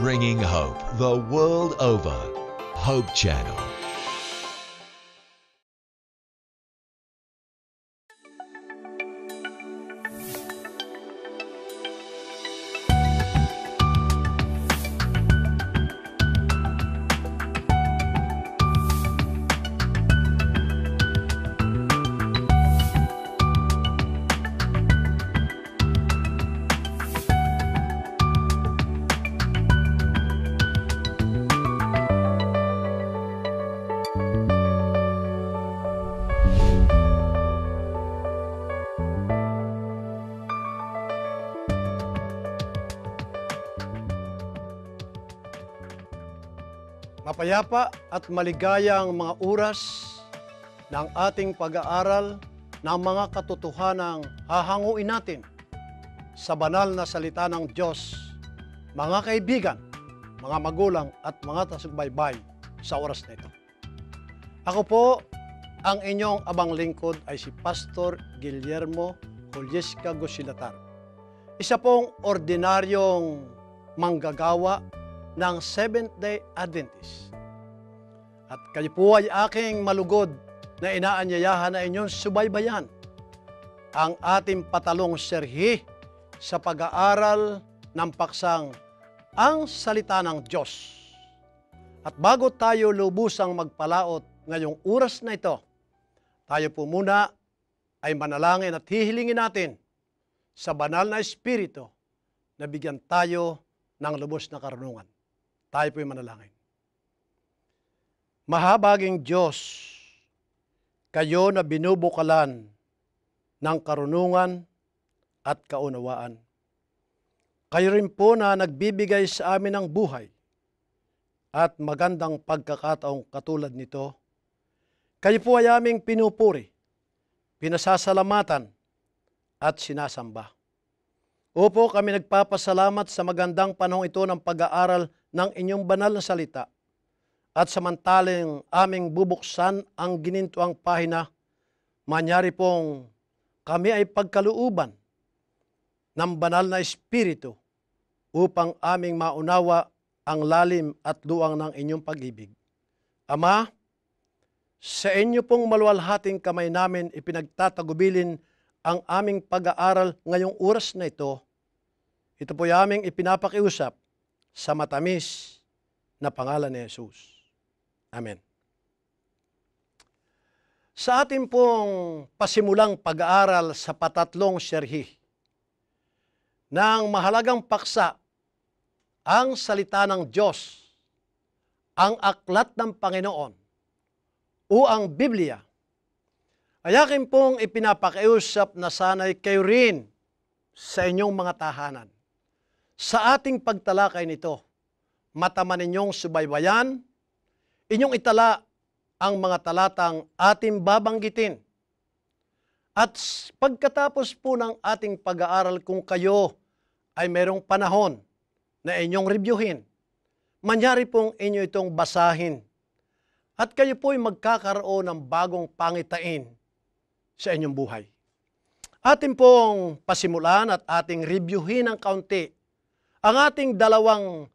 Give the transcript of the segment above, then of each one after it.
bringing hope the world over. Hope Channel. Mapayapa at maligayang mga oras ng ating pag-aaral ng mga katotohanang hahanguin natin sa banal na salita ng Diyos, mga kaibigan, mga magulang at mga tasigbaybay sa oras na ito. Ako po, ang inyong abang lingkod ay si Pastor Guillermo Juliesca Gosilatar. Isa pong ordinaryong manggagawa ng Seventh-day Adventist. At kayo po ay aking malugod na inaanyayahan na inyong subaybayan ang ating patalong serhi sa pag-aaral ng paksang Ang Salita ng Diyos. At bago tayo lubusang magpalaot ngayong oras na ito, tayo po muna ay manalangin at hihilingin natin sa banal na Espiritu na bigyan tayo ng lubos na karunungan. Tayo po'y manalangin. Mahabaging Diyos, kayo na binubukalan ng karunungan at kaunawaan. Kayo rin po na nagbibigay sa amin ng buhay at magandang pagkakataong katulad nito. Kayo po ay aming pinupuri, pinasasalamatan at sinasamba. Opo, kami nagpapasalamat sa magandang panahon ito ng pag-aaral ng inyong banal na salita. At samantalang aming bubuksan ang ginintuang pahina, manyari pong kami ay pagkaluuban ng banal na Espiritu upang aming maunawa ang lalim at luang ng inyong pag-ibig. Ama, sa inyo pong maluwalhating kamay namin ipinagtatagubilin ang aming pag-aaral ngayong oras na ito. Ito po ay aming ipinapakiusap sa matamis na pangalan ni Jesus. Amen. Sa ating pong pasimulang pag-aaral sa patatlong serhi ng mahalagang paksa, ang salita ng Diyos, ang aklat ng Panginoon, o ang Biblia, ay akin pong ipinapakiusap na sana'y kayo rin sa inyong mga tahanan. Sa ating pagtalakay nito, mataman ninyong subaybayan, inyong itala ang mga talatang ating babanggitin. At pagkatapos po ng ating pag-aaral, kung kayo ay mayroong panahon na inyong reviewin, manyari pong inyo itong basahin. At kayo po ay magkakaroon ng bagong pangitain sa inyong buhay. Atin pong pasimulan at ating reviewin ng kaunti ang ating dalawang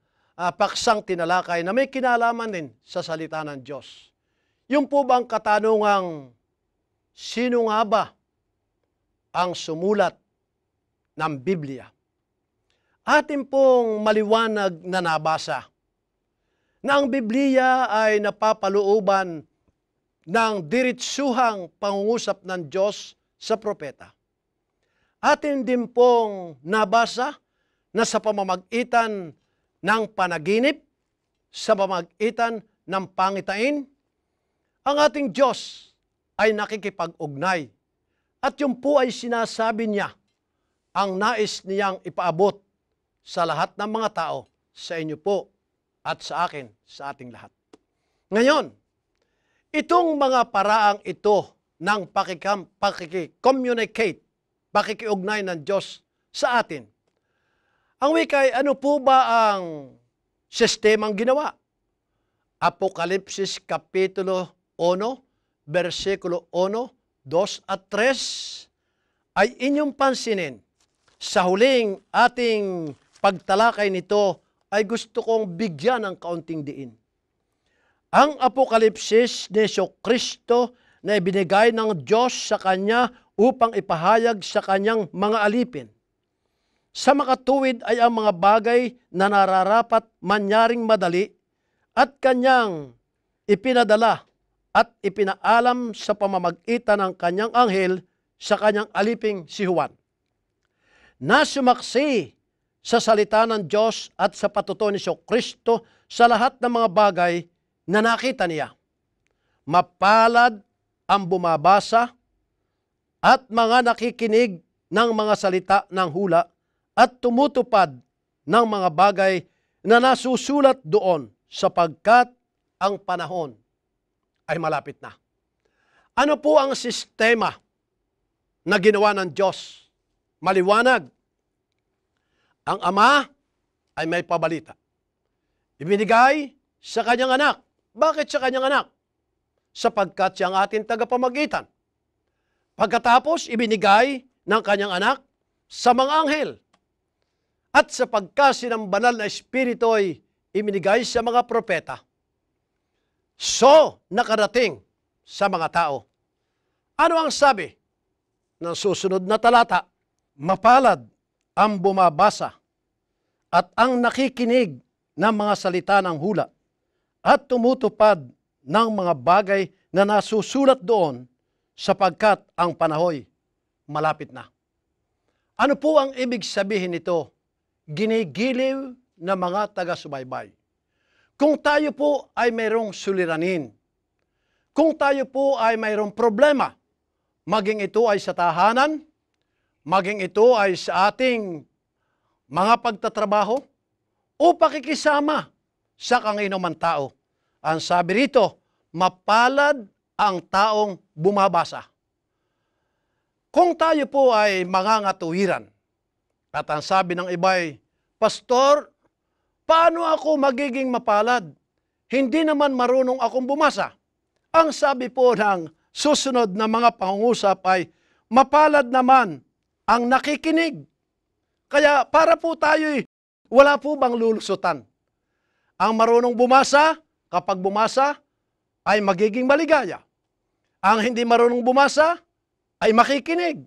paksang tinalakay na may kinalaman din sa salita ng Diyos. Yung po bang katanungang, sino nga ba ang sumulat ng Biblia? Atin pong maliwanag na nabasa na ang Biblia ay napapalooban ng diritsuhang pangungusap ng Diyos sa propeta. Atin din pong nabasa na sa pamamagitan ng panaginip, sa pamamagitan ng pangitain, ang ating Diyos ay nakikipag-ugnay. At yun po ay sinasabi niya ang nais niyang ipaabot sa lahat ng mga tao, sa inyo po at sa akin, sa ating lahat. Ngayon, itong mga paraang ito ng pakiki-communicate, pakikiugnay ng Diyos sa atin, ang wikay, ano po ba ang sistemang ginawa? Apokalipsis Kapitulo 1, versikulo 1, 2 at 3 ay inyong pansinin sa huling ating pagtalakay nito ay gusto kong bigyan ng kaunting diin. Ang apokalipsis ni Jesucristo na ibinigay ng Diyos sa Kanya upang ipahayag sa Kanyang mga alipin. Sa makatuwid ay ang mga bagay na nararapat manyaring madali at Kanyang ipinadala at ipinaalam sa pamamagitan ng Kanyang anghel sa Kanyang aliping si Juan, na sumaksi sa salita ng Diyos at sa patutuo ni Jesucristo sa lahat ng mga bagay na nakita niya. Mapalad ang bumabasa at mga nakikinig ng mga salita ng hula at tumutupad ng mga bagay na nasusulat doon sapagkat ang panahon ay malapit na. Ano po ang sistema na ginawa ng Diyos? Maliwanag. Ang Ama ay may pabalita. Ibinigay sa Kanyang anak. Bakit sa Kanyang anak? Sapagkat siya ang ating tagapamagitan. Pagkatapos, ibinigay ng Kanyang anak sa mga anghel. At sapagkat ng banal na Espiritu ay ibinigay sa mga propeta. So, nakarating sa mga tao. Ano ang sabi ng susunod na talata? Mapalad ang bumabasa at ang nakikinig ng mga salita ng hula at tumutupad ng mga bagay na nasusulat doon sapagkat ang panahoy malapit na. Ano po ang ibig sabihin nito? Ginigiliw na mga taga-subaybay. Kung tayo po ay mayroong suliranin, kung tayo po ay mayroong problema, maging ito ay sa tahanan, maging ito ay sa ating mga pagtatrabaho, o pakikisama sa kanginuman tao. Ang sabi rito, mapalad ang taong bumabasa. Kung tayo po ay mangangatuwiran, at ang sabi ng iba'y, Pastor, paano ako magiging mapalad? Hindi naman marunong akong bumasa. Ang sabi po ng susunod na mga pangungusap ay, mapalad naman ang nakikinig. Kaya para po tayo'y wala po bang lulusutan? Ang marunong bumasa, kapag bumasa, ay magiging maligaya. Ang hindi marunong bumasa, ay makikinig.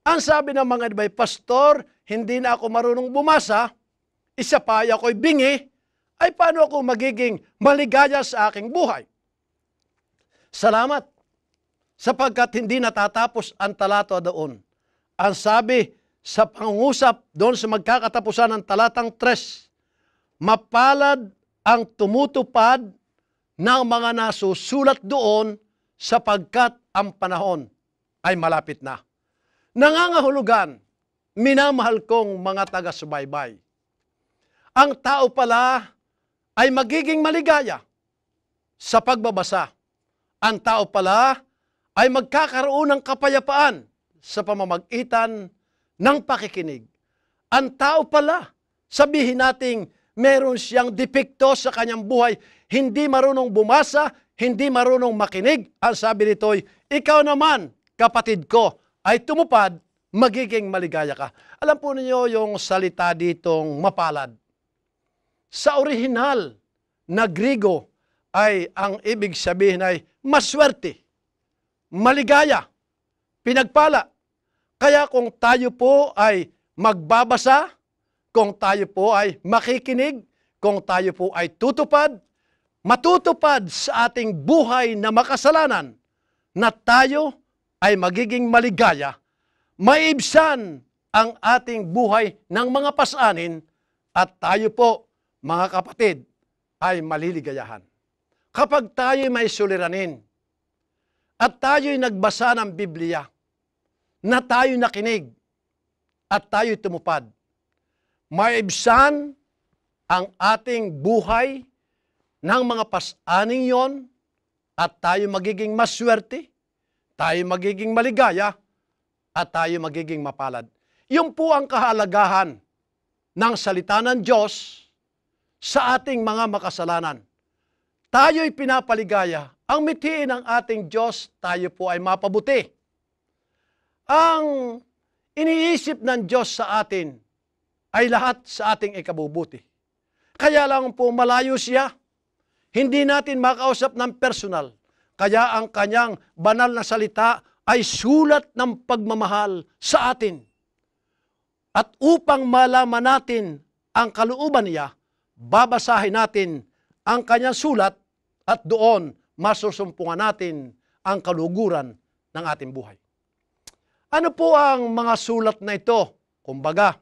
Ang sabi ng mga iba'y, Pastor, hindi na ako marunong bumasa, isa pa ay ako'y bingi, ay paano ako magiging maligaya sa aking buhay? Salamat, sapagkat hindi natatapos ang talata doon. Ang sabi sa pangungusap doon sa magkakatapusan ng talatang 3, mapalad ang tumutupad ng mga nasusulat doon sapagkat ang panahon ay malapit na. Nangangahulugan, minamahal kong mga taga-subaybay. Ang tao pala ay magiging maligaya sa pagbabasa. Ang tao pala ay magkakaroon ng kapayapaan sa pamamagitan ng pakikinig. Ang tao pala, sabihin nating meron siyang depekto sa kanyang buhay, hindi marunong bumasa, hindi marunong makinig. Ang sabi nito'y, ikaw naman, kapatid ko, ay tumupad, magiging maligaya ka. Alam po ninyo yung salita ditong mapalad. Sa orihinal na Grigo ay ang ibig sabihin ay maswerte, maligaya, pinagpala. Kaya kung tayo po ay magbabasa, kung tayo po ay makikinig, kung tayo po ay tutupad, matutupad sa ating buhay na makasalanan, na tayo ay magiging maligaya, maibsan ang ating buhay ng mga pasanin, at tayo po, mga kapatid, ay maliligayahan. Kapag tayo may suliranin, at tayo'y nagbasa ng Biblia, na tayo nakinig, at tayo tumupad, maibsan ang ating buhay ng mga pasaning yon, at tayo magiging maswerte, tayo magiging maligaya, at tayo magiging mapalad. Yun po ang kahalagahan ng salita ng Diyos sa ating mga makasalanan. Tayo'y pinapaligaya. Ang mitiin ng ating Diyos, tayo po ay mapabuti. Ang iniisip ng Diyos sa atin ay lahat sa ating ikabubuti. Kaya lang po malayo siya. Hindi natin makausap ng personal. Kaya ang kanyang banal na salita ay sulat ng pagmamahal sa atin. At upang malaman natin ang kalooban niya, babasahin natin ang kanyang sulat at doon masusumpungan natin ang kaluguran ng ating buhay. Ano po ang mga sulat na ito? Kumbaga,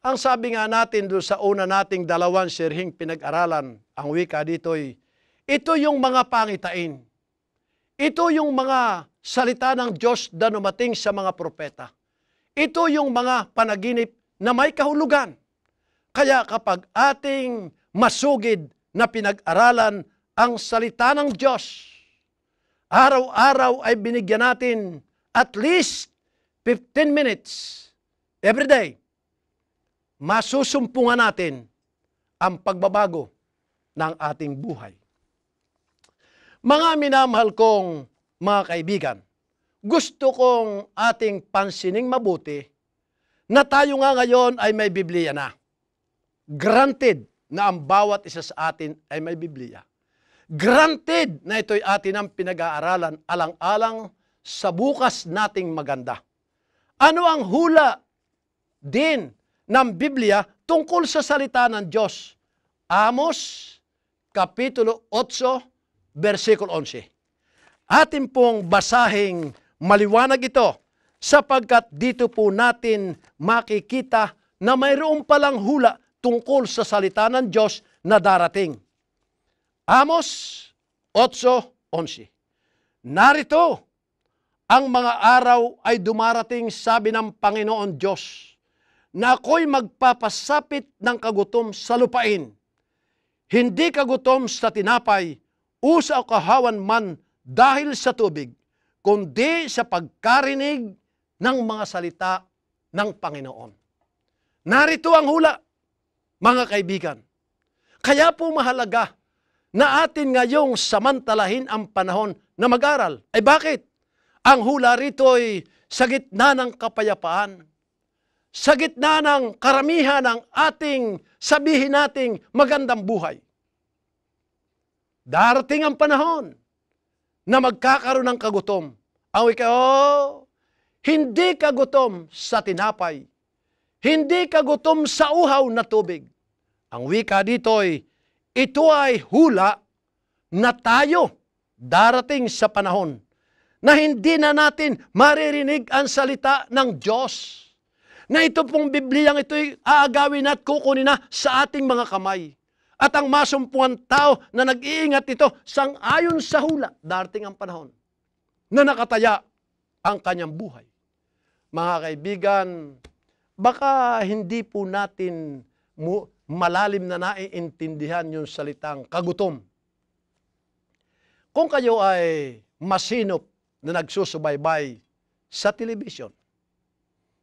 ang sabi nga natin doon sa una nating dalawang serhing pinag-aralan, ang wika dito'y, ito yung mga pangitain. Ito yung mga salita ng Diyos na dumating sa mga propeta. Ito yung mga panaginip na may kahulugan. Kaya kapag ating masugid na pinag-aralan ang salita ng Diyos, araw-araw ay binigyan natin at least 15 minutes every day, masusumpungan natin ang pagbabago ng ating buhay. Mga minamahal kong mga kaibigan, gusto kong ating pansining mabuti na tayo nga ngayon ay may Biblia na. Granted na ang bawat isa sa atin ay may Biblia. Granted na ito'y atin ang pinag-aaralan alang-alang sa bukas nating maganda. Ano ang hula din ng Biblia tungkol sa salita ng Diyos? Amos, Kapitulo 8, versikulo 11. Atin pong basahing maliwanag ito sapagkat dito po natin makikita na mayroon palang hula tungkol sa salita ng Diyos na darating. Amos 8:11. Narito, ang mga araw ay dumarating, sabi ng Panginoon Diyos, na ako'y magpapasapit ng kagutom sa lupain. Hindi kagutom sa tinapay o sa kahawan man dahil sa tubig, kundi sa pagkarinig ng mga salita ng Panginoon. Narito ang hula, mga kaibigan. Kaya po mahalaga na atin ngayong samantalahin ang panahon na mag-aral. Ay bakit? Ang hula rito ay sa gitna ng kapayapaan, sa gitna ng karamihan ng ating sabihin nating magandang buhay. Darating ang panahon na magkakaroon ng kagutom. Ang wika, hindi kagutom sa tinapay, hindi kagutom sa uhaw na tubig. Ang wika dito ay, ito ay hula na tayo darating sa panahon na hindi na natin maririnig ang salita ng Diyos. Na ito pong Bibliyang ito'y aagawin at kukunin na sa ating mga kamay. At ang masumpungan tao na nag-iingat ito sang-ayon sa hula, darating ang panahon na nakataya ang kanyang buhay. Mga kaibigan, baka hindi po natin malalim na naiintindihan yung salitang kagutom. Kung kayo ay masinop na nagsusubaybay sa telebisyon,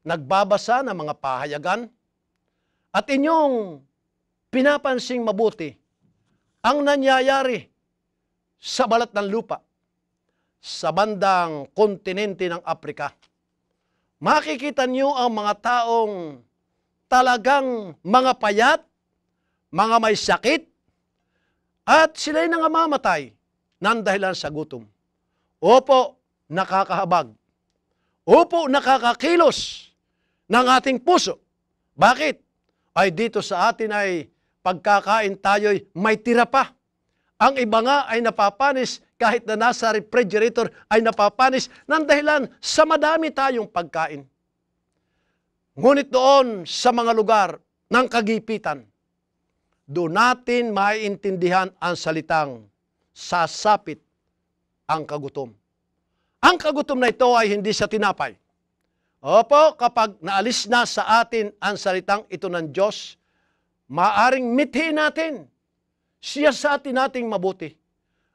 nagbabasa ng mga pahayagan, at inyong pinapansing mabuti ang nangyayari sa balat ng lupa, sa bandang kontinente ng Afrika, makikita niyo ang mga taong talagang mga payat, mga may sakit, at sila'y nangamamatay ng dahilan sa gutom. Opo, nakakahabag. Opo, nakakakilos ng ating puso. Bakit? Ay dito sa atin ay pagkakain tayo'y may tira pa. Ang iba nga ay napapanis kahit na nasa refrigerator ay napapanis ng dahilan sa madami tayong pagkain. Ngunit doon sa mga lugar ng kagipitan, doon natin maiintindihan ang salitang sasapit ang kagutom. Ang kagutom na ito ay hindi sa tinapay. Opo, kapag naalis na sa atin ang salitang ito ng Diyos, maaring mithiin natin siya sa atin nating mabuti.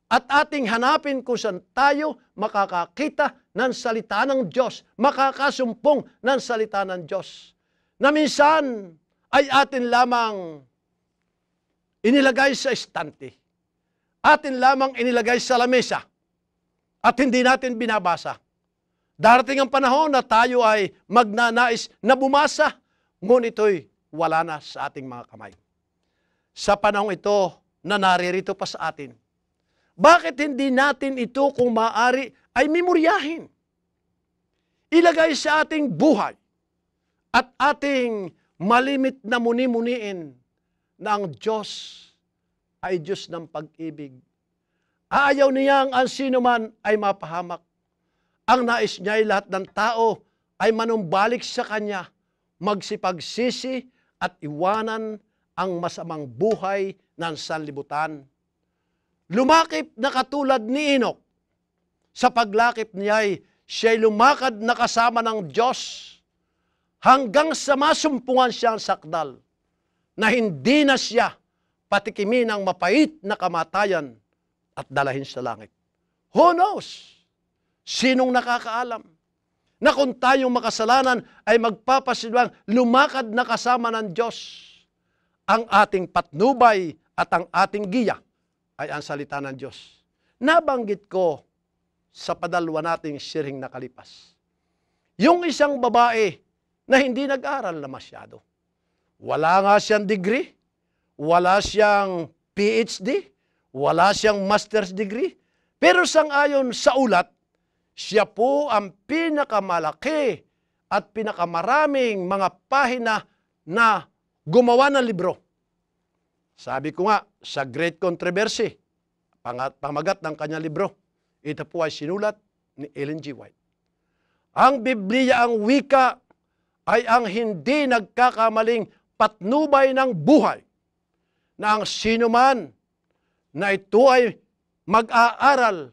At ating hanapin kung saan tayo makakakita ng salita ng Diyos, makakasumpong ng salita ng Diyos. Na minsan ay atin lamang inilagay sa estante, atin lamang inilagay sa lamesa, at hindi natin binabasa. Darating ang panahon na tayo ay magnanais na bumasa, ngunit ito'y wala na sa ating mga kamay. sa panahong ito na naririto pa sa atin. Bakit hindi natin ito kung maaari ay memoryahin? Ilagay sa ating buhay at ating malimit na muni-muniin na ang Diyos ay Diyos ng pag-ibig. Ayaw niyang ang sino man ay mapahamak. Ang nais niya ay lahat ng tao ay manumbalik sa Kanya, magsipagsisi at iwanan ang masamang buhay ng sanlibutan. Lumakip na katulad ni Enoch. Sa paglakip niya ay siya'y lumakad na kasama ng Diyos hanggang sa masumpungan siyang sakdal na hindi na siya patikimin ng mapait na kamatayan at dalahin sa langit. Who knows? Sinong nakakaalam na kung tayong makasalanan ay magpapasilwang lumakad na kasama ng Diyos? Ang ating patnubay at ang ating giya ay ang salita ng Diyos. Nabanggit ko sa padalwa nating siring nakalipas. Yung isang babae na hindi nag-aral na masyado. Wala nga siyang degree, wala siyang PhD, wala siyang master's degree, pero sang-ayon sa ulat, siya po ang pinakamalaki at pinakamaraming mga pahina na gumawa ng libro. Sabi ko nga, sa Great Controversy, pamagat ng kanyang libro, ito po ay sinulat ni Ellen G. White. Ang Biblia, ang wika, ay ang hindi nagkakamaling patnubay ng buhay na ang sino man na ito ay mag-aaral,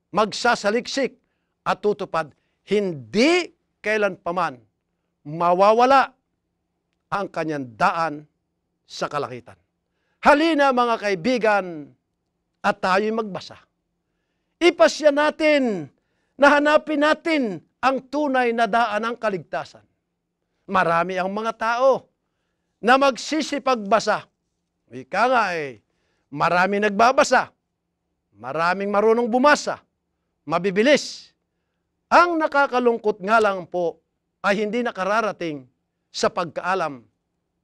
magsasaliksik at tutupad, hindi kailanpaman mawawala ang kanyang daan sa kalangitan. Halina mga kaibigan at tayo'y magbasa. Ipasya natin na hanapin natin ang tunay na daan ng kaligtasan. Marami ang mga tao na magsisipagbasa. Ika nga marami nagbabasa. Maraming marunong bumasa. Mabibilis. Ang nakakalungkot nga lang po ay hindi nakararating sa pagkaalam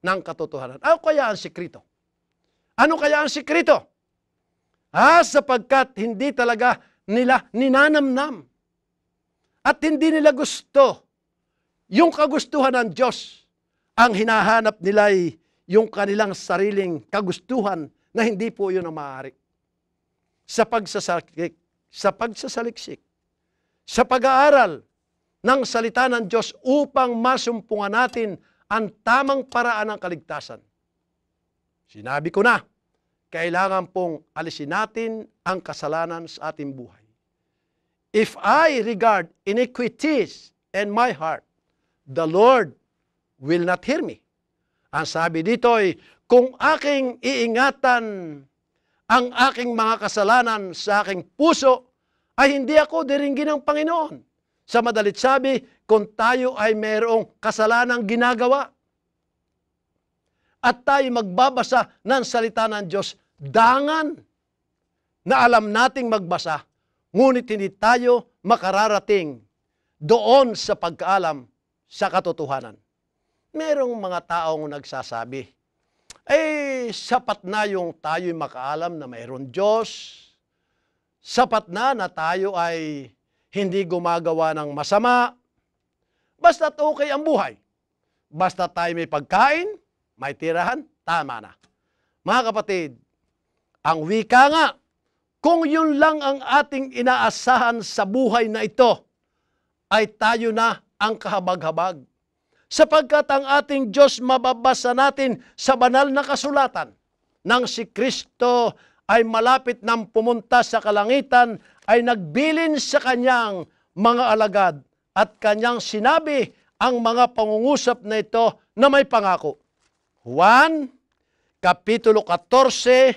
ng katotohanan. Ano kaya ang sikrito? Ano kaya ang sikrito? Sapagkat hindi talaga nila ninanamnam at hindi nila gusto yung kagustuhan ng Diyos. Ang hinahanap nila ay yung kanilang sariling kagustuhan na hindi po yun ang maaari. Sa pagsasaliksik, sa pag-aaral ng salita ng Diyos upang masumpungan natin ang tamang paraan ng kaligtasan. Sinabi ko na, kailangan pong alisin natin ang kasalanan sa ating buhay. If I regard iniquities in my heart, the Lord will not hear me. Ang sabi dito ay, kung aking iingatan ang aking mga kasalanan sa aking puso, ay hindi ako diringgin ng Panginoon. Sa madalit sabi, kung tayo ay mayroong kasalanang ginagawa, at tayo magbabasa ng salita ng Diyos, dangan na alam nating magbasa, ngunit hindi tayo makararating doon sa pagkaalam sa katotohanan. Merong mga taong nagsasabi, sapat na yung tayo'y makaalam na mayroon Diyos, sapat na tayo ay hindi gumagawa ng masama, basta't okay ang buhay. Basta tayo may pagkain, may tirahan, tama na. Mga kapatid, ang wika nga, kung yun lang ang ating inaasahan sa buhay na ito, ay tayo na ang kahabag-habag. Sapagkat ang ating Diyos mababasa natin sa banal na kasulatan, nang si Kristo ay malapit nang pumunta sa kalangitan, ay nagbilin sa kanyang mga alagad at kanyang sinabi ang mga pangungusap na ito na may pangako. Juan, Kapitulo 14,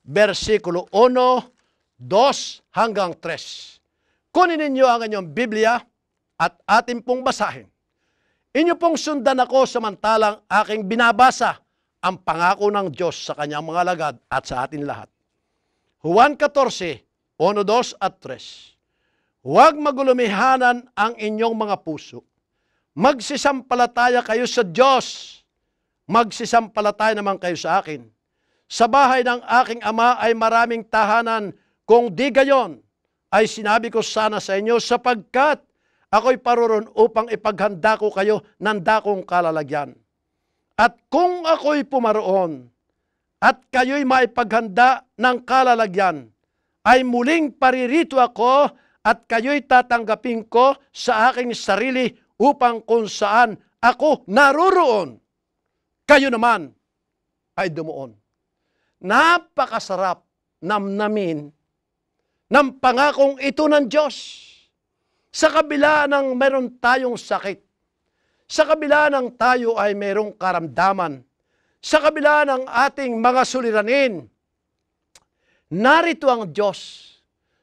versikulo 1, 2 hanggang 3. Kunin ninyo ang inyong Biblia at atin pong basahin. Inyo pong sundan ako samantalang aking binabasa ang pangako ng Diyos sa kanyang mga alagad at sa atin lahat. Juan 14, 1, 2 at 3. Huwag magulumihanan ang inyong mga puso. Magsisampalataya kayo sa Diyos. Magsisampalataya naman kayo sa akin. Sa bahay ng aking ama ay maraming tahanan, kung di gayon, ay sinabi ko sana sa inyo, sapagkat ako'y paroron upang ipaghanda ko kayo ng dakong kalalagyan. At kung ako'y pumaroon, at kayo'y maipaghanda ng kalalagyan, ay muling paririto ako at kayo'y tatanggapin ko sa aking sarili upang kung saan ako naroroon, kayo naman ay dumuon. Napakasarap namnamin ng pangakong ito ng Diyos. Sa kabila ng meron tayong sakit, sa kabila ng tayo ay merong karamdaman, sa kabila ng ating mga suliranin, narito ang Diyos.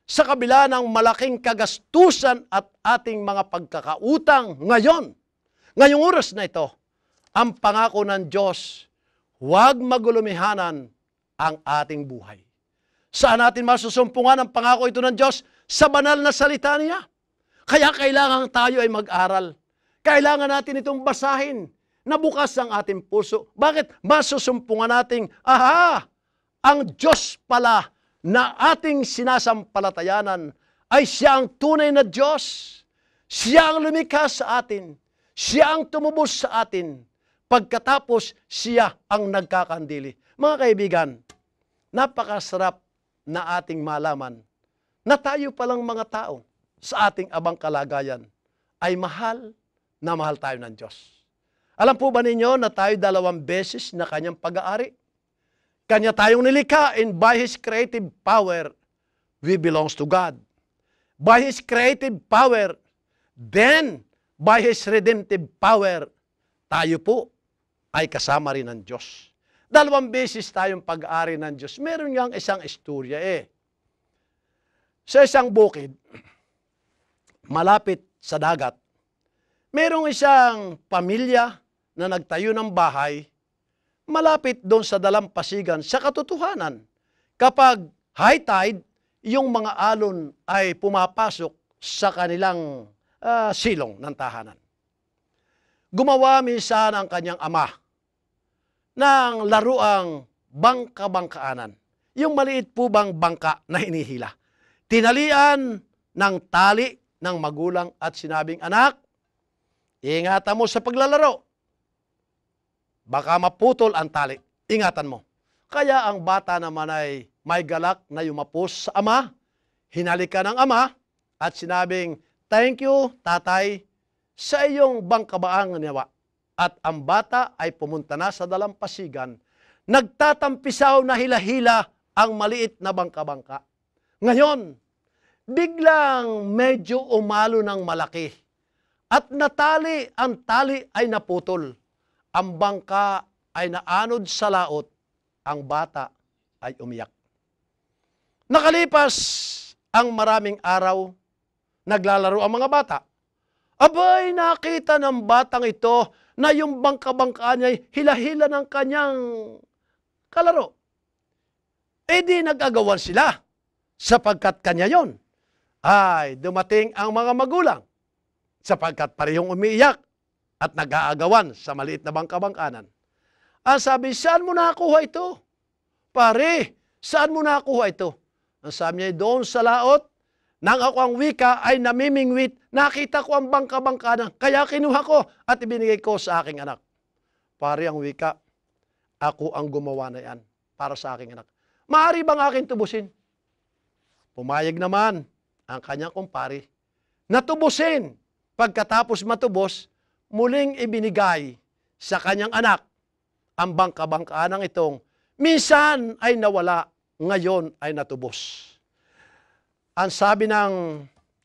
Sa kabila ng malaking kagastusan at ating mga pagkakautang ngayong oras na ito, ang pangako ng Diyos, huwag magulumihanan ang ating buhay. Saan natin masusumpungan ang pangako ito ng Diyos? Sa banal na salita niya. Kaya kailangan tayo ay mag-aral. Kailangan natin itong basahin na bukas ang ating puso. Bakit? Masusumpungan nating, ang Diyos pala na ating sinasampalatayanan ay siya ang tunay na Diyos. Siya ang lumikha sa atin. Siya ang tumubos sa atin. Pagkatapos, siya ang nagkakandili. Mga kaibigan, napakasarap na ating malaman na tayo palang mga tao sa ating abang kalagayan ay mahal na mahal tayo ng Diyos. Alam po ba ninyo na tayo 2 beses na kanyang pag-aari? Kanya tayong nilikha, and by His creative power, we belongs to God. By His creative power, then by His redemptive power, tayo po ay kasama rin ng Diyos. 2 beses tayong pag-aari ng Diyos. Meron niyang isang istorya Sa isang bukid, malapit sa dagat, merong isang pamilya na nagtayo ng bahay malapit doon sa dalampasigan. Sa katotohanan, kapag high tide, yung mga alon ay pumapasok sa kanilang silong ng tahanan. Gumawa minsan ang kanyang ama ng laruang bangka-bangkaanan. Yung maliit po bang bangka na hinihila. Tinalian ng tali ng magulang at sinabing, anak, ingatan mo sa paglalaro. Baka maputol ang tali. Ingatan mo. Kaya ang bata naman ay may galak na yumapos sa ama, hinalikan ng ama, at sinabing, thank you, tatay, sa iyong bangkabaang niyawa. At ang bata ay pumunta na sa dalampasigan, nagtatampisaw na hila-hila ang maliit na bangka-bangka. Ngayon, biglang medyo umalo ng malaki, at natali, ang tali ay naputol. Ang bangka ay naanod sa laot, ang bata ay umiyak. Nakalipas ang maraming araw, naglalaro ang mga bata. Abay, nakita ng batang ito na yung bangka-bangka niya ay hila-hila ng kanyang kalaro. E di nag-agawan sila, sapagkat kanya yon. Ay, dumating ang mga magulang, sapagkat parehong umiiyak at nag-aagawan sa maliit na bangka-bangkanan. Ang sabi, saan mo nakuha ito? Pare, saan mo nakuha ito? Ang sabi niya, doon sa laot, nang ako ang wika ay namimingwit, nakita ko ang bangka-bangkanan, kaya kinuha ko at ibinigay ko sa aking anak. Pare, ang wika, ako ang gumawa na yan para sa aking anak. Maaari bang akin tubusin? Pumayag naman ang kanyang kumpare. Natubusin. Pagkatapos matubos, muling ibinigay sa kanyang anak ang bangka-bangkaanang itong minsan ay nawala, ngayon ay natubos. Ang sabi ng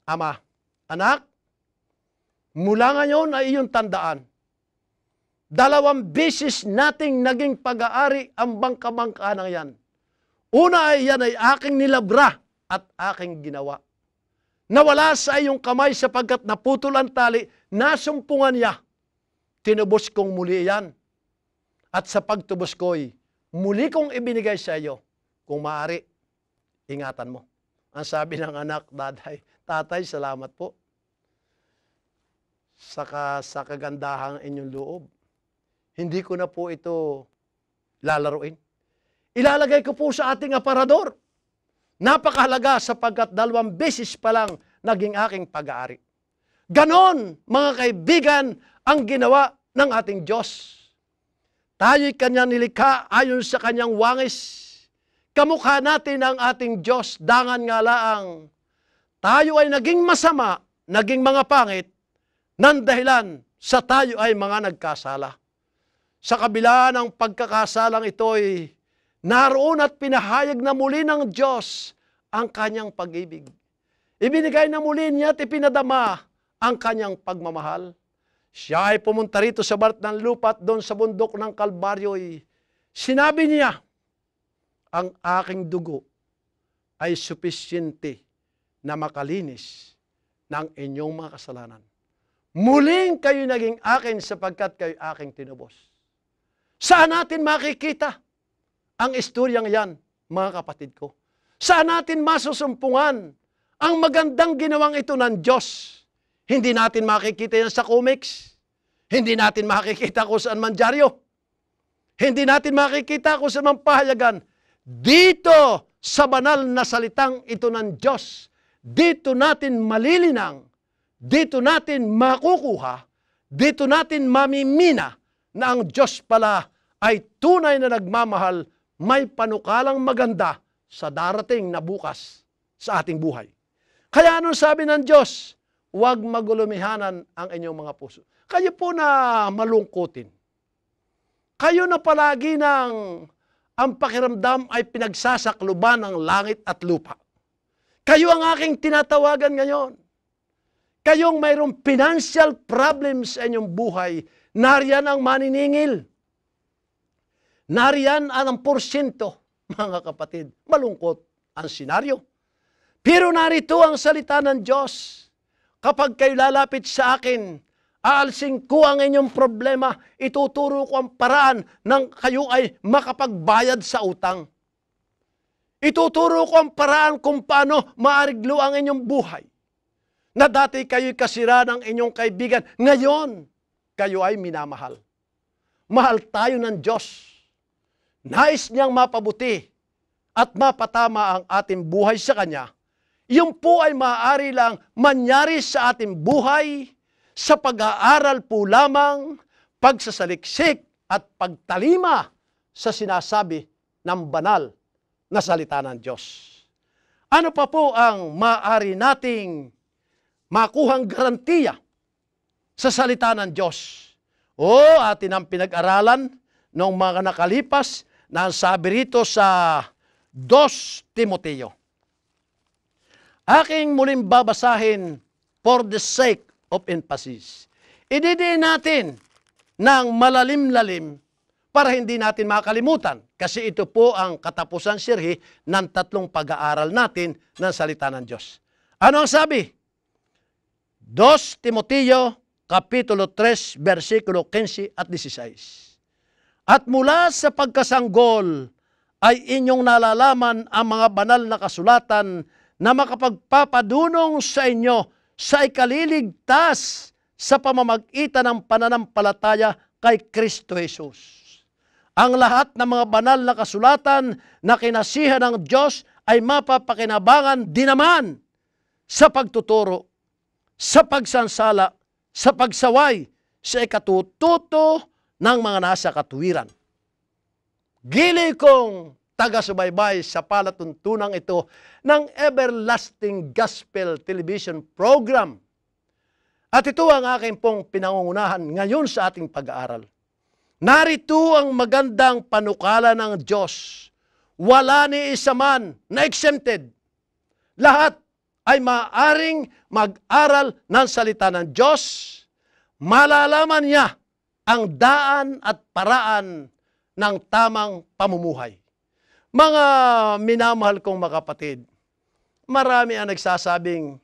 ama, anak, mula ngayon ay iyong tandaan, 2 beses nating naging pag-aari ang bangka-bangkaanang yan. Una ay yan ay aking nilabra at aking ginawa. Nawala sa iyong kamay sapagkat naputol ang tali, nasumpungan niya. Tinubos kong muli yan. At sa pagtubos ko'y muli kong ibinigay sa iyo. Kung maaari, ingatan mo. Ang sabi ng anak, tatay, salamat po. Sa kagandahang inyong loob. Hindi ko na po ito lalaruin. ilalagay ko po sa ating aparador. Napakahalaga sapagkat 2 beses pa lang naging aking pag-aari. Ganon, mga kaibigan, ang ginawa ng ating Diyos. Tayo'y kanyang nilikha ayon sa kanyang wangis. Kamukha natin ang ating Diyos, dangan nga laang tayo ay naging masama, naging mga pangit, ng dahilan sa tayo ay mga nagkasala. Sa kabila ng pagkakasalang ito'y naroon at pinahayag na muli ng Diyos ang kanyang pag-ibig. Ibinigay na muli niya at ipinadama ang kanyang pagmamahal. Siya ay pumunta rito sa balat ng lupa at doon sa bundok ng Kalbaryo'y sinabi niya, ang aking dugo ay supisyente na makalinis ng inyong mga kasalanan. Muling kayo naging akin sapagkat kayo aking tinubos. Saan natin makikita ang istoryang yan, mga kapatid ko? Saan natin masusumpungan ang magandang ginawang ito ng Diyos? Hindi natin makikita yan sa comics. Hindi natin makikita kung saan man dyaryo. Hindi natin makikita kung saan man pahayagan. Dito sa banal na salitang ito ng Diyos, dito natin malilinang, dito natin makukuha, dito natin mamimina na ang Diyos pala ay tunay na nagmamahal, may panukalang maganda sa darating na bukas sa ating buhay. Kaya anong sabi ng Diyos? Huwag magulumihanan ang inyong mga puso. Kayo po na malungkutin. Kayo na palagi ang pakiramdam ay pinagsasakluban ng langit at lupa. Kayo ang aking tinatawagan ngayon. Kayong mayroong financial problems sa inyong buhay, nariyan ang maniningil. Nariyan ang porsyento, mga kapatid. Malungkot ang senaryo. Pero narito ang salita ng Diyos. Kapag kayo lalapit sa akin, aalsing ko ang inyong problema, ituturo ko ang paraan ng kayo ay makapagbayad sa utang. Ituturo ko ang paraan kung paano maariglo ang inyong buhay. Na dati kayo'y kasira ng inyong kaibigan, ngayon kayo ay minamahal. Mahal tayo ng Diyos. Nais niyang mapabuti at mapatama ang ating buhay sa Kanya. Yung po ay maaari lang manyari sa ating buhay sa pag-aaral po lamang, pagsasaliksik at pagtalima sa sinasabi ng banal na salita ng Diyos. Ano pa po ang maaari nating makuhang garantiya sa salita ng Diyos? Atin ang pinag-aralan ng mga nakalipas na sabi rito sa 2 Timoteo. Aking muling babasahin for the sake of emphasis. Ididiin natin ng malalim-lalim para hindi natin makalimutan. Kasi ito po ang katapusan sirhi ng 3 pag-aaral natin ng salita ng Diyos. Ano ang sabi? 2 Timoteo, Kapitulo 3, versikulo 15 at 16. At mula sa pagkasanggol ay inyong nalalaman ang mga banal na kasulatan na makapagpapadunong sa inyo sa ikaliligtas sa pamamagitan ng pananampalataya kay Kristo Jesus. Ang lahat ng mga banal na kasulatan na kinasihan ng Diyos ay mapapakinabangan din naman sa pagtuturo, sa pagsansala, sa pagsaway, sa ikatututo ng mga nasa katuwiran. Gili kong taga-subaybay sa palatuntunang ito ng Everlasting Gospel Television Program. At ito ang aking pong pinangungunahan ngayon sa ating pag-aaral. Narito ang magandang panukala ng Diyos. Wala ni isa man na exempted. Lahat ay maaaring mag-aral ng salita ng Diyos. Malalaman niya ang daan at paraan ng tamang pamumuhay. Mga minamahal kong mga kapatid, marami ang nagsasabing,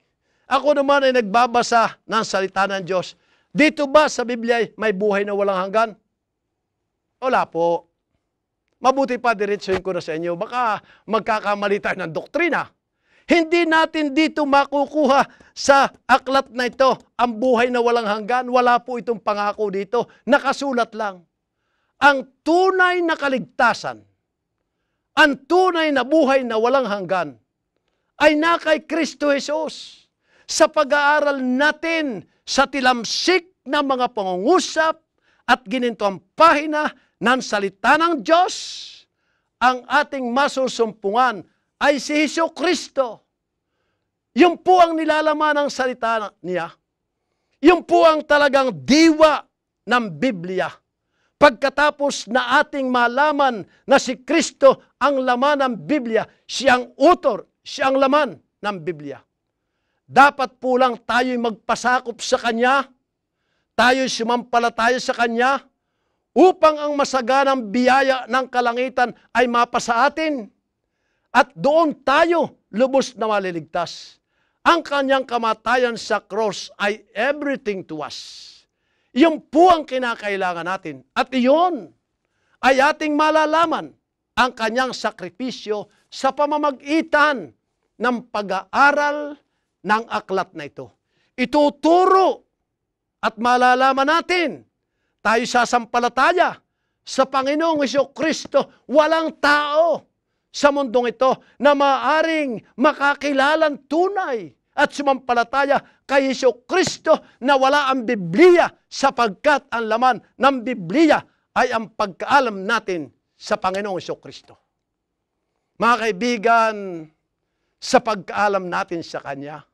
ako naman ay nagbabasa ng salita ng Diyos. Dito ba sa Biblia may buhay na walang hanggan? Wala po. Mabuti pa diretsuhin ko na sa inyo, baka magkakamali tayo ng doktrina. Hindi natin dito makukuha sa aklat na ito ang buhay na walang hanggan. Wala po itong pangako dito. Nakasulat lang. Ang tunay na kaligtasan ang tunay na buhay na walang hanggan ay na kay Kristo Jesus. Sa pag-aaral natin sa tilamsik na mga pangungusap at ginintuang pahina ng salita ng Diyos, ang ating masusumpungan ay si Hesus Kristo. Yun po ang nilalaman ng salita niya. Yun po ang talagang diwa ng Biblia. Pagkatapos na ating malaman na si Kristo ang laman ng Biblia, siyang utor, siyang laman ng Biblia. Dapat po lang tayo'y magpasakop sa Kanya, tayo'y sumampalataya sa Kanya, upang ang masaganang biyaya ng kalangitan ay mapasa atin. At doon tayo lubos na maliligtas. Ang Kanyang kamatayan sa cross ay everything to us. Iyon po ang kinakailangan natin. At iyon ay ating malalaman ang Kanyang sakripisyo sa pamamagitan ng pag-aaral ng aklat na ito. Ituturo at malalaman natin, tayo sasampalataya sa Panginoong Jesucristo, walang tao sa mundong ito na maaring makakilalang tunay at sumampalataya kay Jesucristo na wala ang Biblia, sapagkat ang laman ng Biblia ay ang pagkaalam natin sa Panginoong Jesucristo. Mga kaibigan, sa pagkaalam natin sa Kanya,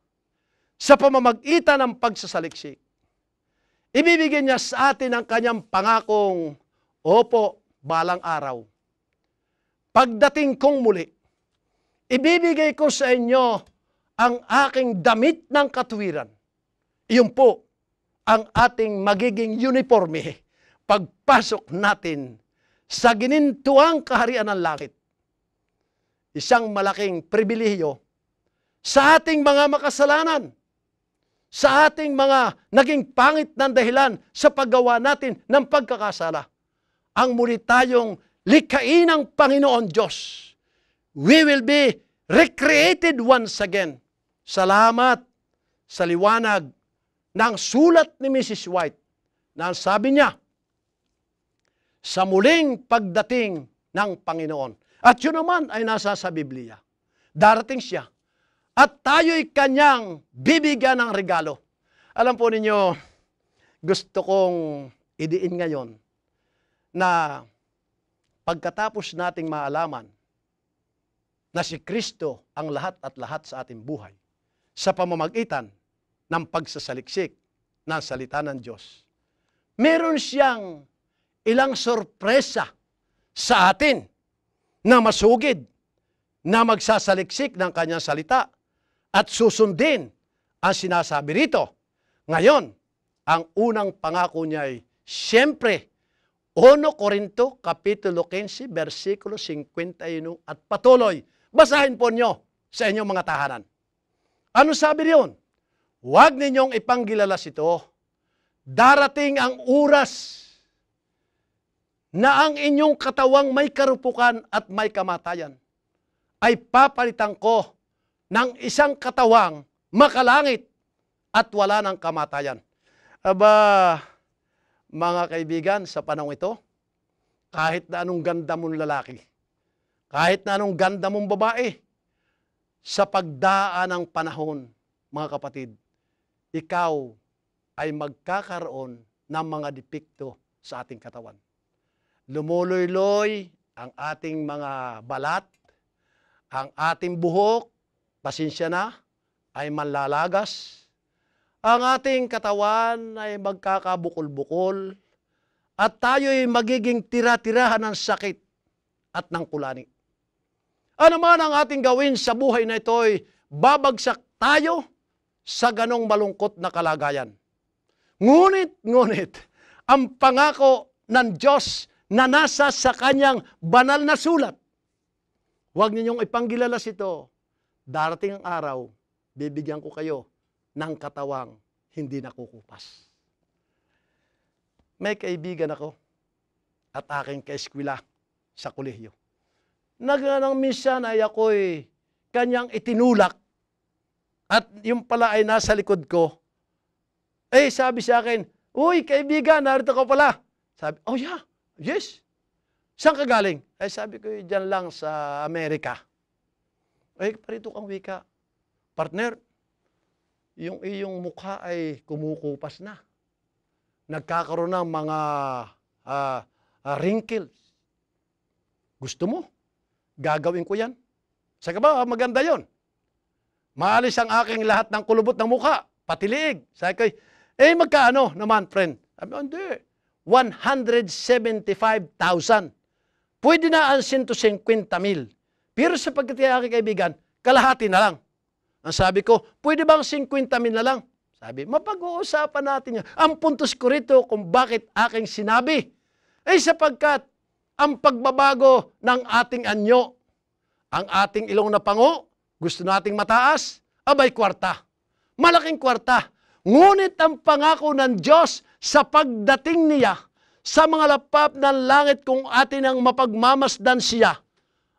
sa pamamagitan ng pagsasaliksik, ibibigay niya sa atin ang Kanyang pangakong, opo, balang araw. Pagdating kong muli, ibibigay ko sa inyo ang aking damit ng katuwiran. Iyon po ang ating magiging uniforme pagpasok natin sa ginintuang kaharian ng langit. Isang malaking pribilehiyo sa ating mga makasalanan, sa ating mga naging pangit ng dahilan sa paggawa natin ng pagkakasala. Ang muli tayong likhain ng Panginoon Diyos. We will be recreated once again. Salamat sa liwanag ng sulat ni Mrs. White na sabi niya, sa muling pagdating ng Panginoon. At yun naman ay nasa sa Biblia. Darating siya. At tayo'y Kanyang bibigyan ng regalo. Alam po ninyo, gusto kong idiin ngayon na pagkatapos nating maalaman na si Kristo ang lahat at lahat sa ating buhay sa pamamagitan ng pagsasaliksik ng salita ng Diyos, meron siyang ilang sorpresa sa atin na masugid na magsasaliksik ng Kanyang salita at susundin ang sinasabi rito. Ngayon, ang unang pangako niya ay, siyempre, 1 Corinto, Kapitulo 15, versikulo 51 at patuloy. Basahin po nyo sa inyong mga tahanan. Ano sabi riyon? Huwag ninyong ipanggilalas ito. Darating ang oras na ang inyong katawang may karupukan at may kamatayan ay papalitan ko ng isang katawang makalangit at wala ng kamatayan. Aba, mga kaibigan, sa panahon ito, kahit na anong ganda mong lalaki, kahit na anong ganda mong babae, sa pagdaan ng panahon, mga kapatid, ikaw ay magkakaroon ng mga depekto sa ating katawan. Lumuloy-loy ang ating mga balat, ang ating buhok, pasensya na, ay manlalagas. Ang ating katawan ay magkakabukol-bukol at tayo'y magiging tira-tirahan ng sakit at ng kulani. Ano man ang ating gawin sa buhay na ito ay babagsak tayo sa ganong malungkot na kalagayan. Ngunit, ang pangako ng Diyos na nasa sa Kanyang banal na sulat, huwag ninyong ipanggilalas ito. Darating ang araw, bibigyan ko kayo ng katawang hindi nakukupas. May kaibigan ako at aking kaeskwela sa kolehiyo. Nang minsan ay ako'y kanyang itinulak at yung pala ay nasa likod ko. Eh, sabi sa akin, uy, kaibigan, narito ka pala. Sabi, oh yeah, yes. Saan ka galing? Ay sabi ko, dyan lang sa Amerika. Ay, parito kang wika. Partner, yung iyong mukha ay kumukupas na. Nagkakaroon ng mga wrinkles. Gusto mo? Gagawin ko yan. Sabi ba, maganda yon. Maalis ang aking lahat ng kulubot ng mukha, pati liig. Sabi ko, magkaano naman, friend? Sabi ko, hindi. 175,000. Pwede na ang 150,000. Pero sa pagkatiyaki kaibigan, kalahati na lang. Ang sabi ko, pwede bang 50,000 na lang? Sabi, mapag-uusapan natin yan. Ang puntos ko rito kung bakit aking sinabi, ay sapagkat ang pagbabago ng ating anyo, ang ating ilong na pango, gusto nating mataas, abay kwarta. Malaking kwarta. Ngunit ang pangako ng Diyos sa pagdating niya, sa mga lapap ng langit kung atin ang mapagmamasdan siya,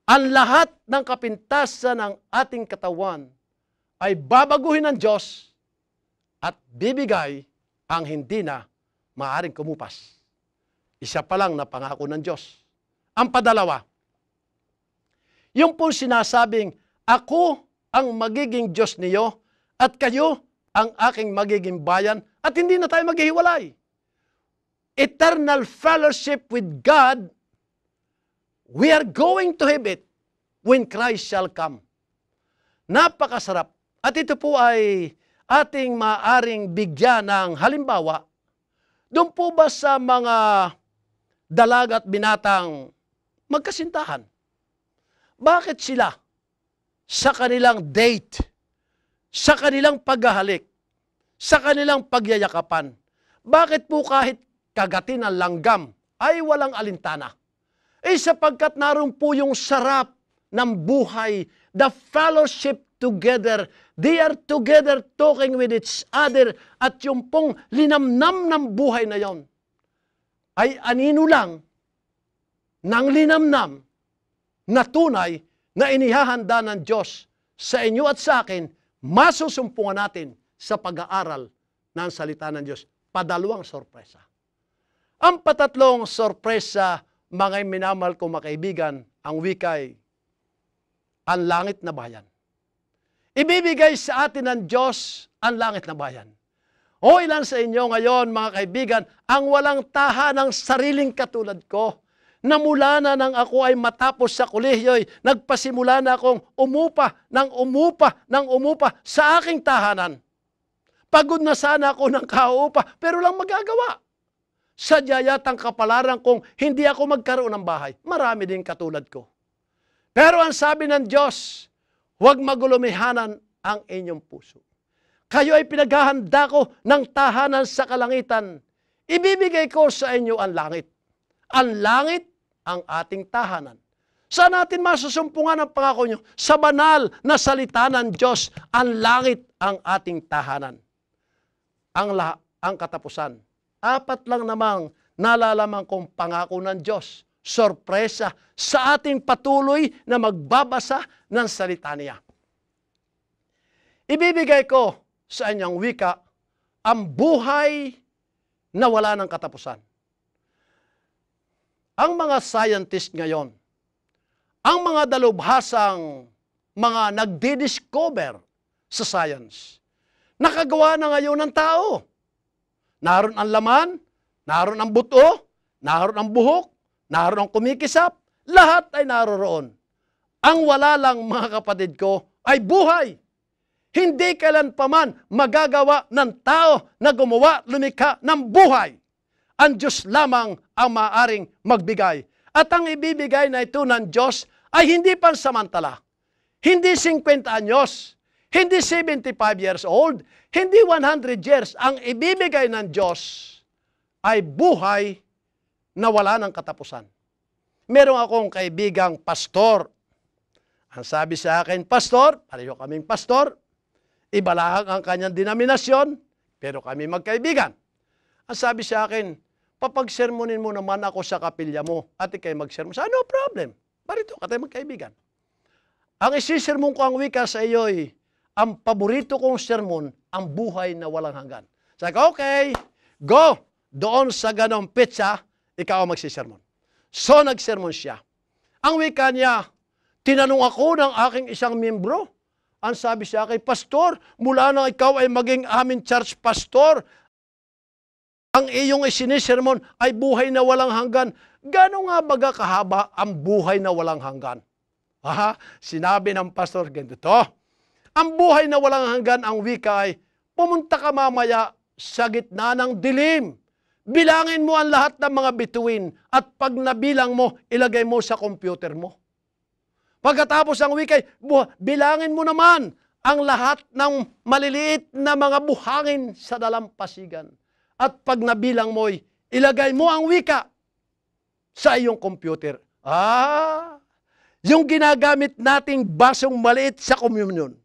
ang lahat ng kapintasan ng ating katawan ay babaguhin ng Diyos at bibigay ang hindi na maaaring kumupas. Isa pa lang na pangako ng Diyos. Ang padalawa, yung pong sinasabing, ako ang magiging Diyos niyo at kayo ang aking magiging bayan at hindi na tayo maghihiwalay. Eternal fellowship with God, we are going to have it when Christ shall come. Napakasarap. At ito po ay ating maaring bigyan ng halimbawa. Doon po ba sa mga dalaga at binatang magkasintahan? Bakit sila sa kanilang date, sa kanilang paghahalik, sa kanilang pagyayakapan, bakit po kahit kagatin ng langgam ay walang alintana? Sapagkat naroon po yung sarap ng buhay, the fellowship together. They are together talking with each other at yung pong linamnam ng buhay na yon ay anino lang ng linamnam na tunay na inihahanda ng Diyos sa inyo at sa akin, masusumpungan natin sa pag-aaral ng salita ng Diyos. Padalawang sorpresa. Ang patatlong sorpresa, mga minamahal kong makaibigan, ang wikay, ang langit na bayan. Ibibigay sa atin ng Diyos ang langit na bayan. O ilan sa inyo ngayon, mga kaibigan, ang walang tahanang sariling katulad ko, na mula na nang ako ay matapos sa kolehiyo, nagpasimula na akong umupa sa aking tahanan. Pagod na sana ako ng kaupa, pero lang magagawa. Sadya yatang kapalaran kung hindi ako magkaroon ng bahay. Marami din katulad ko. Pero ang sabi ng Diyos, huwag magulumihanan ang inyong puso. Kayo ay pinaghahanda ko ng tahanan sa kalangitan. Ibibigay ko sa inyo ang langit. Ang langit ang ating tahanan. Saan natin masusumpungan ang pangako nyo? Sa banal na salita ng Diyos, ang langit ang ating tahanan. Ang katapusan. 4 lang namang nalalaman kong pangako ng Diyos. Sorpresa sa ating patuloy na magbabasa ng salita niya. Ibibigay ko sa inyong wika ang buhay na wala ng katapusan. Ang mga scientist ngayon, ang mga dalubhasang mga nagdi-discover sa science, nakagawa na ngayon ng tao. Naroon ang laman, naroon ang buto, naroon ang buhok, naroon ang kumikisap, lahat ay naroroon. Ang wala lang, mga kapatid ko, ay buhay. Hindi kailanpaman magagawa ng tao na gumawa, lumikha ng buhay. Ang Diyos lamang ang maaaring magbigay. At ang ibibigay na ito ng Diyos ay hindi pansamantala. Hindi 50 anyos, hindi 75 years old, hindi 100 years. Ang ibibigay ng Diyos ay buhay na wala ng katapusan. Meron akong kaibigang pastor. Ang sabi sa akin, pastor, pareho kaming pastor, iba lang ang kanyang denominasyon, pero kami magkaibigan. Ang sabi sa akin, papagsermonin mo naman ako sa kapilya mo at ikay magsermon. No problem. Barito ka tayo magkaibigan. Ang isisermon ko ang wika sa iyo ay, ang paborito kong sermon, ang buhay na walang hanggan. Sabi ko, okay, go! Doon sa ganong pizza, ikaw ang magsisermon. So nagsermon siya. Ang wika niya, tinanong ako ng aking isang miyembro. Ang sabi siya kay Pastor, mula nang ikaw ay maging aming church pastor, ang iyong isinisermon ay buhay na walang hanggan. Gano'n nga baga kahaba ang buhay na walang hanggan? Sinabi ng pastor, ganito, ang buhay na walang hanggan, ang wika ay, pumunta ka mamaya sa gitna ng dilim. Bilangin mo ang lahat ng mga bituin at pag nabilang mo, ilagay mo sa computer mo. Pagkatapos ang wika, bilangin mo naman ang lahat ng maliliit na mga buhangin sa dalampasigan. At pag nabilang mo, ilagay mo ang wika sa iyong computer. Yung ginagamit nating basong maliit sa communion.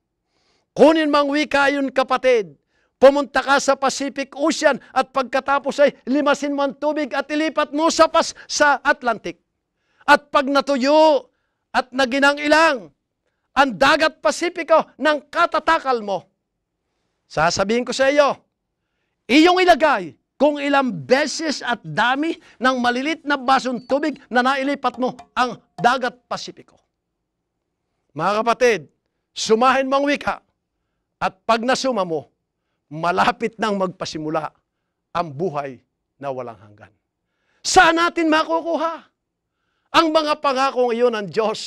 Kunin mang wika yun, kapatid. Pumunta ka sa Pacific Ocean at pagkatapos ay limasin mo ang tubig at ilipat mo sa Atlantic. At pag natuyo at naginang ilang ang dagat Pasipiko ng katatakal mo, sasabihin ko sa iyo, iyong ilagay kung ilang beses at dami ng malilit na basong tubig na nailipat mo ang dagat Pasipiko. Mga kapatid, sumahin mo ang wika at pag nasuma mo, malapit nang magpasimula ang buhay na walang hanggan. Saan natin makukuha ang mga pangakong iyon ng Diyos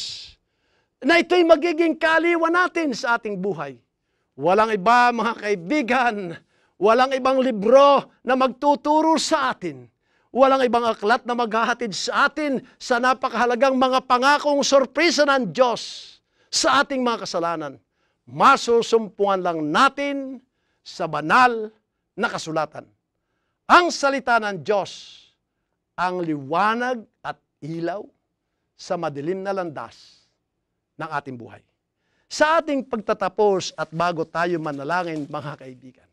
na ito'y magiging kaaliwan natin sa ating buhay? Walang iba, mga kaibigan, walang ibang libro na magtuturo sa atin. Walang ibang aklat na maghahatid sa atin sa napakahalagang mga pangakong sorpresa ng Diyos sa ating mga kasalanan. Masusumpungan lang natin sa banal na kasulatan. Ang salita ng Diyos, ang liwanag at ilaw sa madilim na landas ng ating buhay. Sa ating pagtatapos at bago tayo manalangin, mga kaibigan,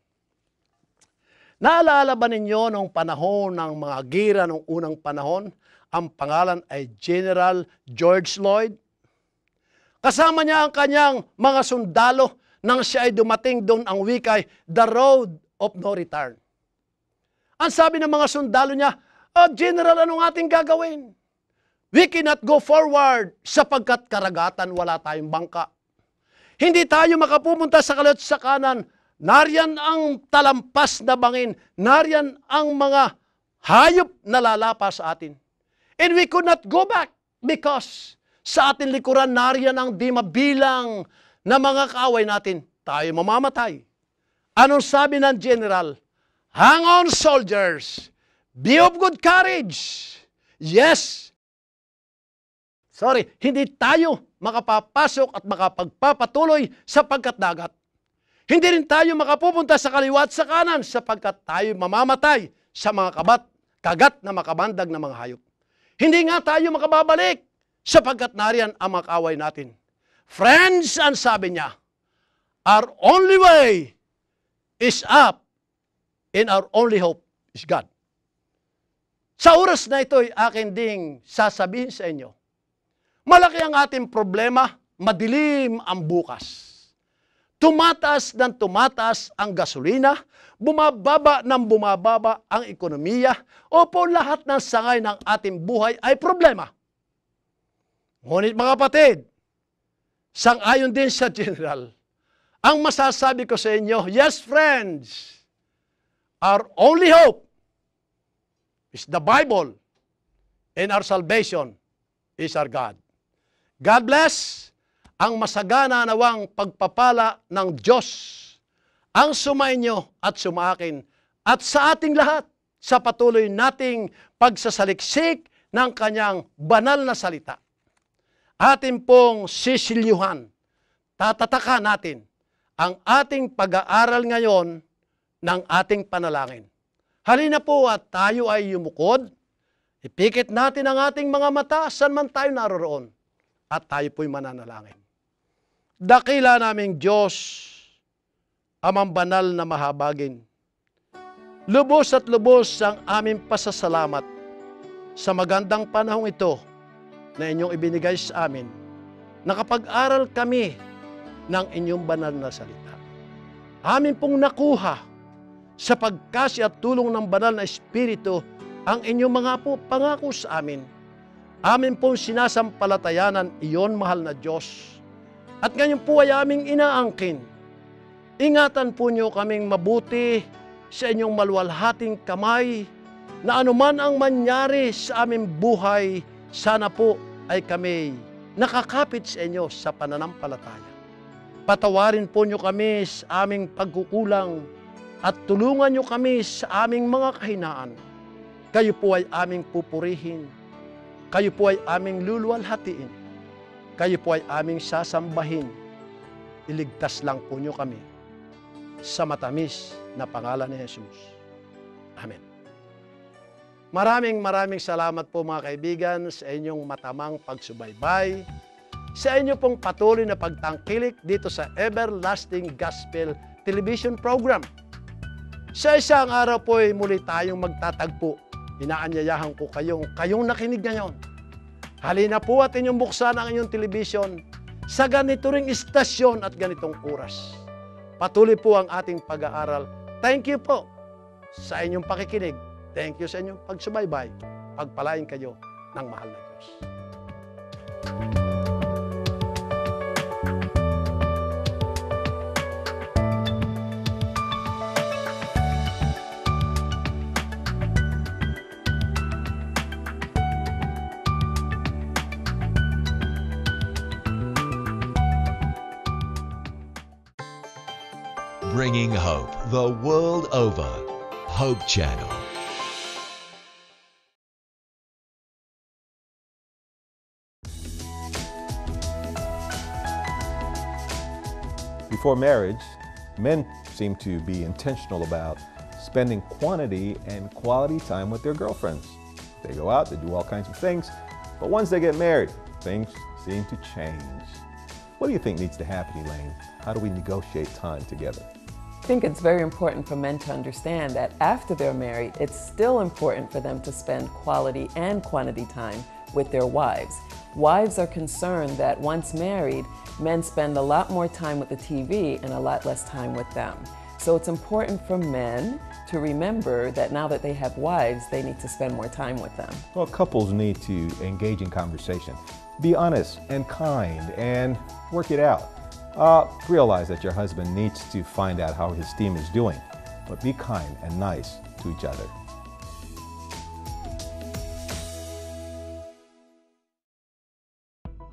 naalala ba ninyo nung panahon ng mga gira nung unang panahon, ang pangalan ay General George Lloyd? Kasama niya ang kanyang mga sundalo nang siya ay dumating doon, ang wikay, the road of no return. Ang sabi ng mga sundalo niya, General, anong ating gagawin? We cannot go forward sapagkat karagatan wala tayong bangka. Hindi tayo makapupunta sa kaliwat sa kanan. Nariyan ang talampas na bangin. Nariyan ang mga hayop na lalapas sa atin. And we could not go back because sa ating likuran nariyan ang di mabilang na mga kaaway natin. Tayo mamamatay. Anong sabi ng general? Hang on, soldiers. Be of good courage. Yes. Hindi tayo makapapasok at makapagpapatuloy sapagkat dagat. Hindi rin tayo makapupunta sa kaliwa at sa kanan sapagkat tayo mamamatay sa mga kagat na makabandag na mga hayop. Hindi nga tayo makababalik sapagkat nariyan ang mga kaaway natin. Friends, ang sabi niya, our only way is up and our only hope is God. Sa oras na ito ay akin ding sasabihin sa inyo, malaki ang ating problema, madilim ang bukas. Tumataas ng tumataas ang gasolina, bumababa ng bumababa ang ekonomiya, opo, lahat ng sangay ng ating buhay ay problema. Ngunit mga kapatid, sang-ayon din sa general, ang masasabi ko sa inyo, yes friends, our only hope is the Bible and our salvation is our God. God bless. Ang masagana nawang pagpapala ng Diyos ang sumainyo at sumaakin at sa ating lahat sa patuloy nating pagsasaliksik ng kanyang banal na salita. Atin pong sisilyuhan, tatatakan natin ang ating pag-aaral ngayon ng ating panalangin. Halina po at tayo ay yumukod, ipikit natin ang ating mga mata saan man tayo naroroon at tayo po'y mananalangin. Dakila naming Diyos, Amang banal na mahabagin, lubos at lubos ang aming pasasalamat sa magandang panahong ito na inyong ibinigay sa amin. Nakapag-aral kami ng inyong banal na salita. Amin pong nakuha sa pagkasi at tulong ng banal na Espiritu ang inyong mga pangako sa amin. Amin pong sinasampalatayanan iyon, mahal na Diyos. At ngayon po ay aming inaangkin. Ingatan po niyo kaming mabuti sa inyong maluwalhating kamay, na anuman ang mangyari sa aming buhay, sana po ay kami nakakapit sa inyo sa pananampalataya. Patawarin po niyo kami sa aming pagkukulang at tulungan niyo kami sa aming mga kahinaan. Kayo po ay aming pupurihin. Kayo po ay aming luluwalhatiin. Kayo po ay aming sasambahin. Iligtas lang po niyo kami sa matamis na pangalan ni Jesus. Amen. Maraming salamat po mga kaibigan sa inyong matamang pagsubaybay, sa inyo pong patuloy na pagtangkilik dito sa Everlasting Gospel Television Program. Sa isang araw po ay muli tayong magtatagpo. Inaanyayahan ko kayong nakinig ngayon. Halina po at inyong buksan ang inyong television sa ganito ring istasyon at ganitong oras. Patuloy po ang ating pag-aaral. Thank you po sa inyong pakikinig. Thank you sa inyong pagsubaybay. Pagpalain kayo ng mahal na Diyos. Bringing hope the world over. Hope Channel. Before marriage, men seem to be intentional about spending quantity and quality time with their girlfriends. They go out, they do all kinds of things, but once they get married, things seem to change. What do you think needs to happen, Elaine? How do we negotiate time together? I think it's very important for men to understand that after they're married, it's still important for them to spend quality and quantity time with their wives. Wives are concerned that once married, men spend a lot more time with the TV and a lot less time with them. So it's important for men to remember that now that they have wives, they need to spend more time with them. Well, couples need to engage in conversation. Be honest and kind and work it out. Realize that your husband needs to find out how his team is doing, but be kind and nice to each other.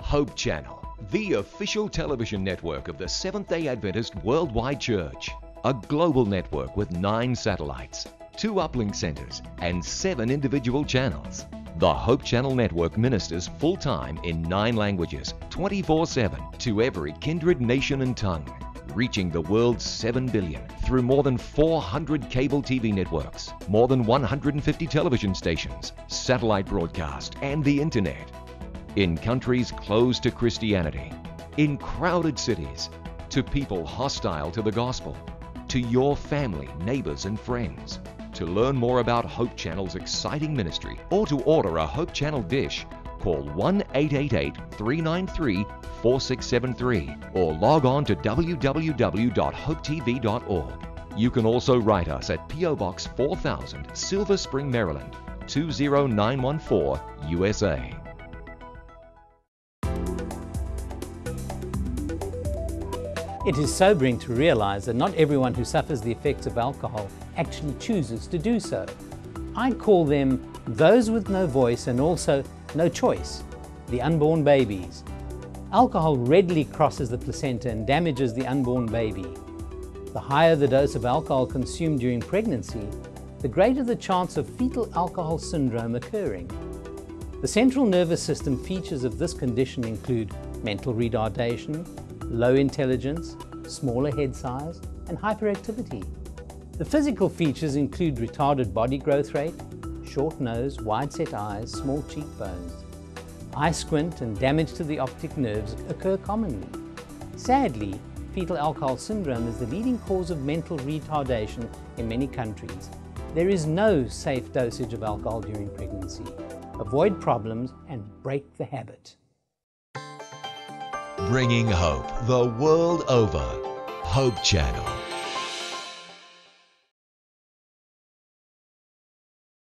Hope Channel, the official television network of the Seventh-day Adventist Worldwide Church. A global network with 9 satellites, 2 uplink centers, and 7 individual channels. The Hope Channel Network ministers full-time in 9 languages, 24/7, to every kindred, nation, and tongue, reaching the world's 7 billion through more than 400 cable TV networks, more than 150 television stations, satellite broadcast, and the internet. In countries closed to Christianity, in crowded cities, to people hostile to the gospel, to your family, neighbors, and friends. To learn more about Hope Channel's exciting ministry or to order a Hope Channel dish, call 1-888-393-4673 or log on to www.hopetv.org. You can also write us at P.O. Box 4000, Silver Spring, Maryland, 20914, USA. It is sobering to realize that not everyone who suffers the effects of alcohol actually chooses to do so. I call them those with no voice and also no choice, the unborn babies. Alcohol readily crosses the placenta and damages the unborn baby. The higher the dose of alcohol consumed during pregnancy, the greater the chance of fetal alcohol syndrome occurring. The central nervous system features of this condition include mental retardation, low intelligence, smaller head size, and hyperactivity. The physical features include retarded body growth rate, short nose, wide-set eyes, small cheekbones. Eye squint and damage to the optic nerves occur commonly. Sadly, fetal alcohol syndrome is the leading cause of mental retardation in many countries. There is no safe dosage of alcohol during pregnancy. Avoid problems and break the habit. Bringing hope the world over. Hope Channel.